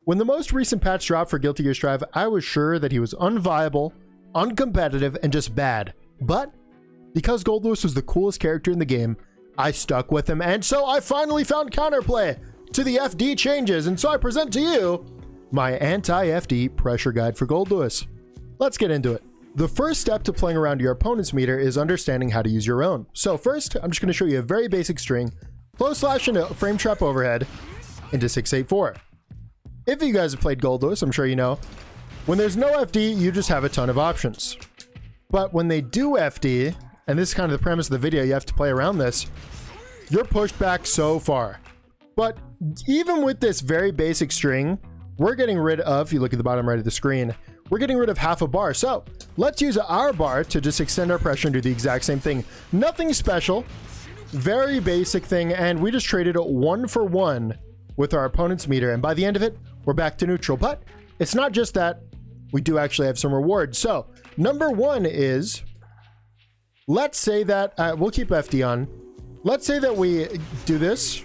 When the most recent patch dropped for Guilty Gear Strive, I was sure that he was unviable, uncompetitive, and just bad. But because Goldlewis was the coolest character in the game, I stuck with him, and so I finally found counterplay to the FD changes, and so I present to you my anti-FD pressure guide for Goldlewis. Let's get into it. The first step to playing around your opponent's meter is understanding how to use your own. So first, I'm just going to show you a very basic string, close slash into frame trap overhead into 684. If you guys have played Goldlewis, I'm sure you know, when there's no FD, you just have a ton of options. But when they do FD, and this is kind of the premise of the video, you have to play around this, you're pushed back so far. But even with this very basic string, we're getting rid of, if you look at the bottom right of the screen, we're getting rid of half a bar. So let's use our bar to just extend our pressure and do the exact same thing. Nothing special, very basic thing, and we just traded 1 for 1 with our opponent's meter, and by the end of it, we're back to neutral. But it's not just that, we do actually have some rewards. So number 1 is, let's say that, we'll keep FD on. Let's say that we do this,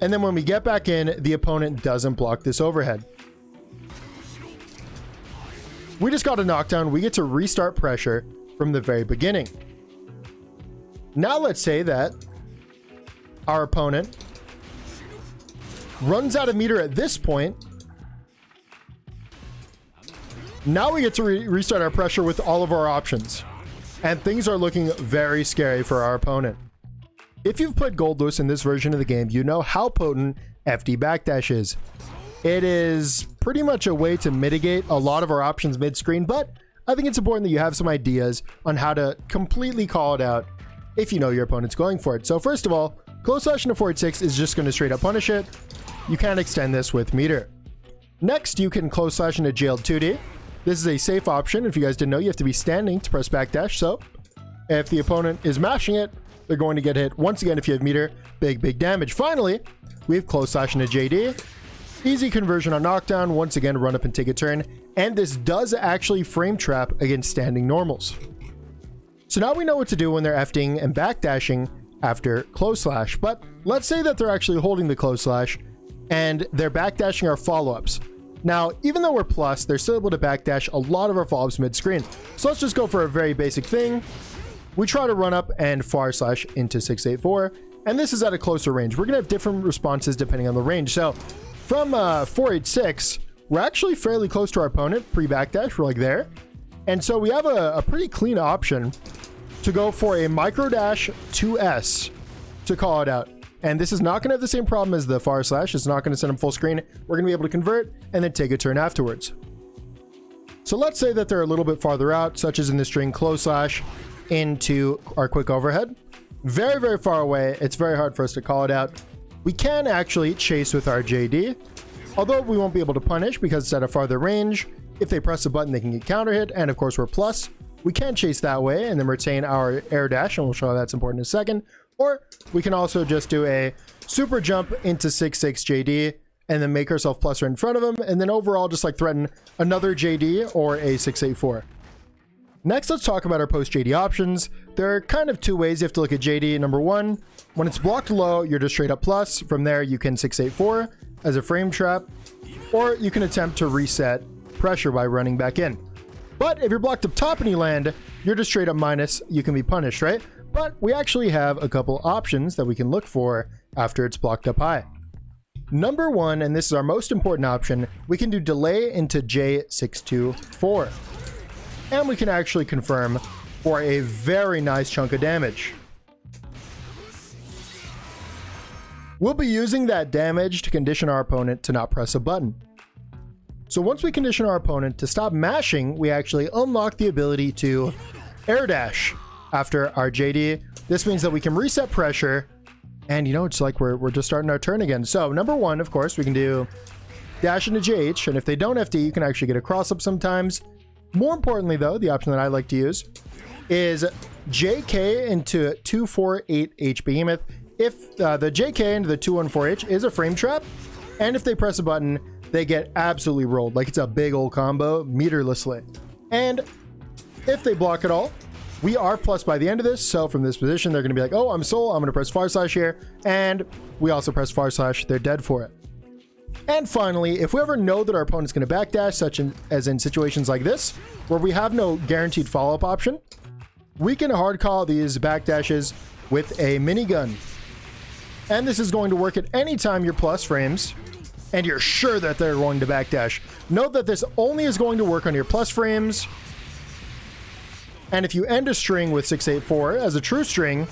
and then when we get back in, the opponent doesn't block this overhead. We just got a knockdown. We get to restart pressure from the very beginning. Now let's say that our opponent runs out of meter at this point. Now we get to restart our pressure with all of our options. And things are looking very scary for our opponent. If you've played Goldlewis in this version of the game, you know how potent FD backdash is. It is pretty much a way to mitigate a lot of our options mid-screen, but I think it's important that you have some ideas on how to completely call it out if you know your opponent's going for it. So first of all, close slash into forward 6 is just going to straight up punish it. You can't extend this with meter. Next, you can close slash into jailed 2D. This is a safe option. If you guys didn't know, you have to be standing to press backdash. So if the opponent is mashing it, they're going to get hit. Once again, if you have meter, big damage. Finally, we have close slash into JD. Easy conversion on knockdown. Once again, run up and take a turn. And this does actually frame trap against standing normals. So now we know what to do when they're FDing and backdashing after close slash. But let's say that they're actually holding the close slash and they're backdashing our follow-ups. Now, even though we're plus, they're still able to backdash a lot of our follow-ups mid-screen. So let's just go for a very basic thing. We try to run up and far slash into 684, and this is at a closer range. We're gonna have different responses depending on the range. So from 486, we're actually fairly close to our opponent pre-backdash. We're like there, and so we have a pretty clean option to go for a micro dash 2S to call it out. And this is not gonna have the same problem as the far slash. It's not gonna send them full screen. We're gonna be able to convert and then take a turn afterwards. So let's say that they're a little bit farther out, such as in the string close slash into our quick overhead. Very far away. It's very hard for us to call it out. We can actually chase with our JD, although we won't be able to punish because it's at a farther range. If they press a button, they can get counter hit, and of course we're plus. We can chase that way and then retain our air dash, and we'll show how that's important in a second. Or we can also just do a super jump into 6-6 JD and then make ourselves plus right in front of them, and then overall just like threaten another JD or a 684. Next, let's talk about our post JD options. There are kind of two ways you have to look at JD. Number 1, when it's blocked low, you're just straight up plus. From there, you can 684 as a frame trap, or you can attempt to reset pressure by running back in. But if you're blocked up top and you land, you're just straight up minus. You can be punished, right? But we actually have a couple options that we can look for after it's blocked up high. Number 1, and this is our most important option, we can do delay into J624. And we can actually confirm for a very nice chunk of damage. We'll be using that damage to condition our opponent to not press a button. So once we condition our opponent to stop mashing, we actually unlock the ability to air dash after our JD. This means that we can reset pressure, and you know, it's like we're just starting our turn again. So number 1, of course, we can do dash into JH, and if they don't FD, you can actually get a cross up sometimes. More importantly though, the option that I like to use is JK into 248H Behemoth. If the JK into the 214H is a frame trap, and if they press a button, they get absolutely rolled like it's a big old combo meterlessly. And if they block it all, we are plus by the end of this. So from this position, they're going to be like, oh, I'm soul, I'm going to press far slash here, and we also press far slash, they're dead for it. And finally, if we ever know that our opponent's going to backdash, such as in situations like this, where we have no guaranteed follow-up option, we can hard call these backdashes with a minigun. And this is going to work at any time you're plus frames, and you're sure that they're going to backdash. Note that this only is going to work on your plus frames, and if you end a string with 684 as a true string,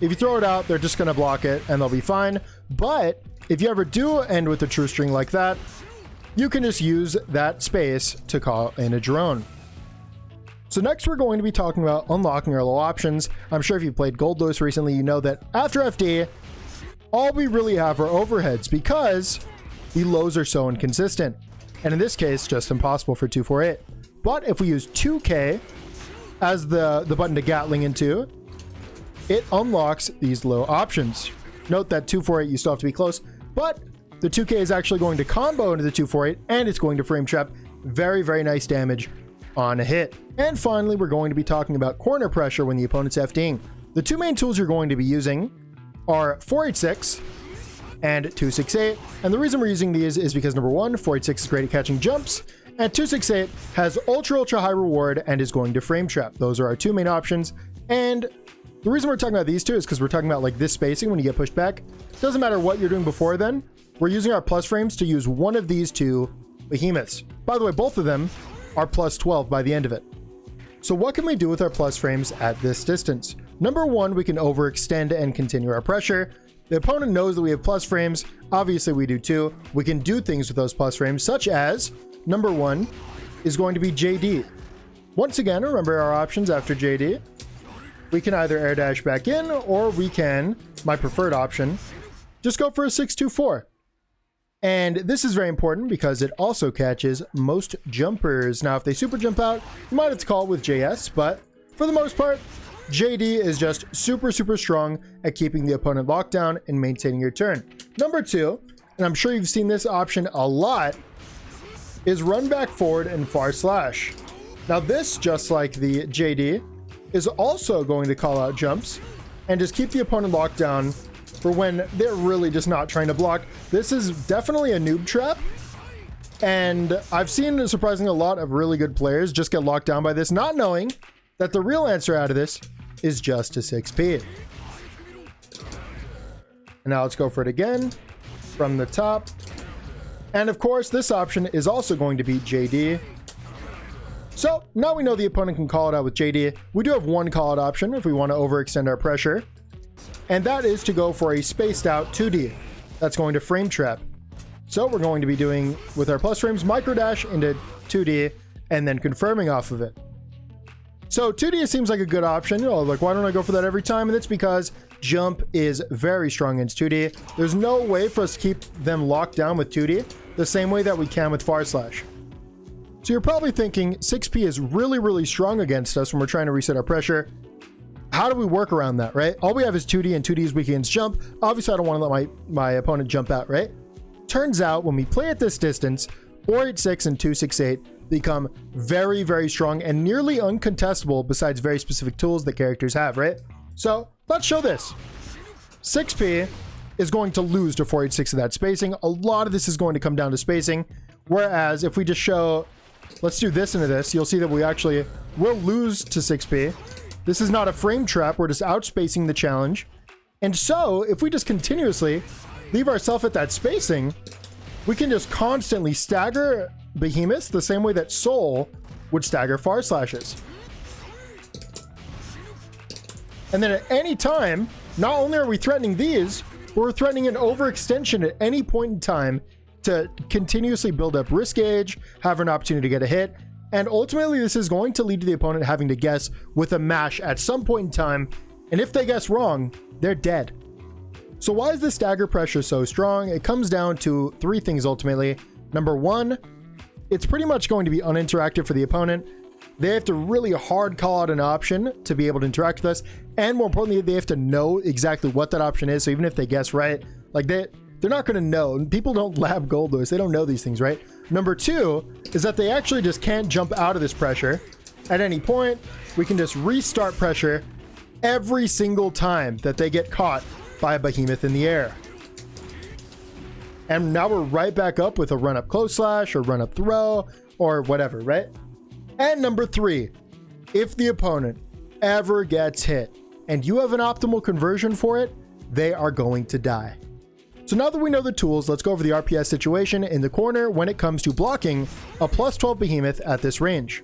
if you throw it out, they're just going to block it and they'll be fine. But if you ever do end with a true string like that, you can just use that space to call in a drone. So next we're going to be talking about unlocking our low options. I'm sure if you played Goldlewis recently, you know that after FD, all we really have are overheads because the lows are so inconsistent. And in this case, just impossible for 248. But if we use 2K as the button to Gatling into, it unlocks these low options. Note that 248, you still have to be close, but the 2K is actually going to combo into the 248 and it's going to frame trap. Very, very nice damage on a hit. And finally, we're going to be talking about corner pressure when the opponent's FDing. The two main tools you're going to be using are 486 and 268. And the reason we're using these is because number one, 486 is great at catching jumps, and 268 has ultra high reward and is going to frame trap. Those are our two main options. And the reason we're talking about these two is because we're talking about like this spacing when you get pushed back. Doesn't matter what you're doing before then. We're using our plus frames to use one of these two behemoths. By the way, both of them are plus 12 by the end of it. So what can we do with our plus frames at this distance? Number one, we can overextend and continue our pressure. The opponent knows that we have plus frames. Obviously we do too. We can do things with those plus frames, such as number one is going to be JD. Once again, remember our options after JD. We can either air dash back in, or we can, my preferred option, just go for a 624. And this is very important because it also catches most jumpers. Now, if they super jump out, you might have to call it with JS, but for the most part, JD is just super strong at keeping the opponent locked down and maintaining your turn. Number two, and I'm sure you've seen this option a lot, is run back forward and far slash. Now this, just like the JD, is also going to call out jumps and just keep the opponent locked down for when they're really just not trying to block. This is definitely a noob trap, and I've seen surprisingly a lot of really good players just get locked down by this, not knowing that the real answer out of this is just a 6P. And now let's go for it again from the top. And of course, this option is also going to be JD. So now we know the opponent can call it out with JD. We do have one call out option if we want to overextend our pressure, and that is to go for a spaced out 2D. That's going to frame trap. So we're going to be doing with our plus frames micro dash into 2D and then confirming off of it. So 2D seems like a good option. You know, like, why don't I go for that every time? And that's because jump is very strong against 2D. There's no way for us to keep them locked down with 2D the same way that we can with far slash. So you're probably thinking 6P is really strong against us when we're trying to reset our pressure. How do we work around that, right? All we have is 2D, and 2D is weak against jump. Obviously, I don't want to let my opponent jump out, right? Turns out when we play at this distance, 486 and 268 become very strong and nearly uncontestable besides very specific tools that characters have, right? So let's show this. 6P is going to lose to 486 of that spacing. A lot of this is going to come down to spacing. Whereas if we just show, let's do this into this, you'll see that we actually will lose to 6P. This is not a frame trap. We're just outspacing the challenge. And so if we just continuously leave ourselves at that spacing, we can just constantly stagger behemoths the same way that Soul would stagger far slashes. And then at any time, not only are we threatening these, but we're threatening an overextension at any point in time to continuously build up risk gauge, have an opportunity to get a hit, and ultimately this is going to lead to the opponent having to guess with a mash at some point in time, and if they guess wrong, they're dead. So why is the stagger pressure so strong? It comes down to three things ultimately. Number one, it's pretty much going to be uninteractive for the opponent. They have to really hard call out an option to be able to interact with us, and more importantly, they have to know exactly what that option is. So even if they guess right, like they're not going to know. People don't lab Goldlewis. They don't know these things, right? Number two is that they actually just can't jump out of this pressure at any point. We can just restart pressure every single time that they get caught by a behemoth in the air. And now we're right back up with a run up close slash or run up throw or whatever, right? And number 3, if the opponent ever gets hit and you have an optimal conversion for it, they are going to die. So now that we know the tools, let's go over the RPS situation in the corner when it comes to blocking a plus 12 behemoth at this range.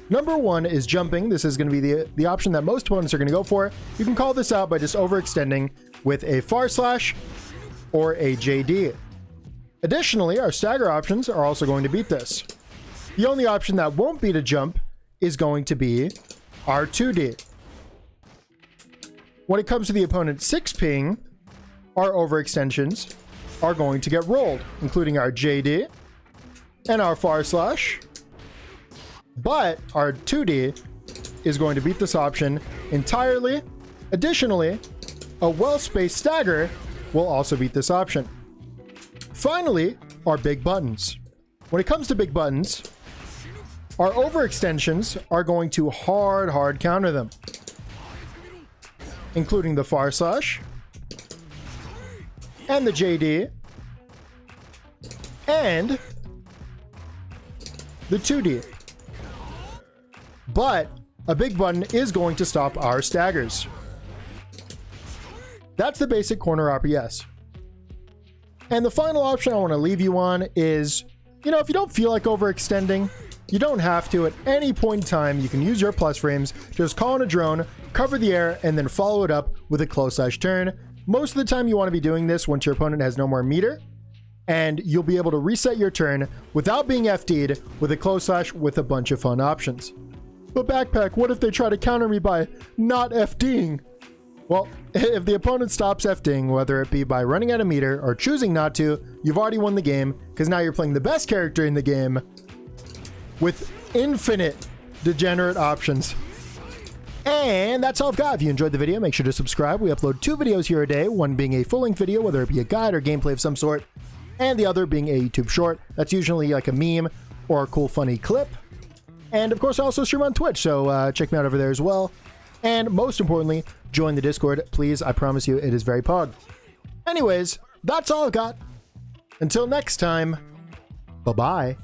Number 1 is jumping. This is going to be the option that most opponents are going to go for. You can call this out by just overextending with a far slash or a JD. Additionally, our stagger options are also going to beat this. The only option that won't beat a jump is going to be our 2D. When it comes to the opponent's 6 ping, our overextensions are going to get rolled, including our JD and our far slash. But our 2D is going to beat this option entirely. Additionally, a well-spaced stagger will also beat this option. Finally, our big buttons. When it comes to big buttons, our overextensions are going to hard counter them, including the far slash and the JD and the 2D. But a big button is going to stop our staggers. That's the basic corner RPS. And the final option I want to leave you on is, if you don't feel like overextending, you don't have to. At any point in time, you can use your plus frames, just call in a drone, cover the air, and then follow it up with a close slash turn. Most of the time you want to be doing this once your opponent has no more meter, and you'll be able to reset your turn without being FD'd with a close slash with a bunch of fun options. But backpack, what if they try to counter me by not FDing? Well, if the opponent stops FDing, whether it be by running out of meter or choosing not to, you've already won the game, because now you're playing the best character in the game with infinite degenerate options. And that's all I've got. If you enjoyed the video, make sure to subscribe. We upload 2 videos here a day, one being a full-length video, whether it be a guide or gameplay of some sort, and the other being a YouTube short. That's usually like a meme or a cool, funny clip. And of course, I also stream on Twitch, so check me out over there as well. And most importantly, join the Discord, please. I promise you, it is very pog. Anyways, that's all I've got. Until next time, bye-bye.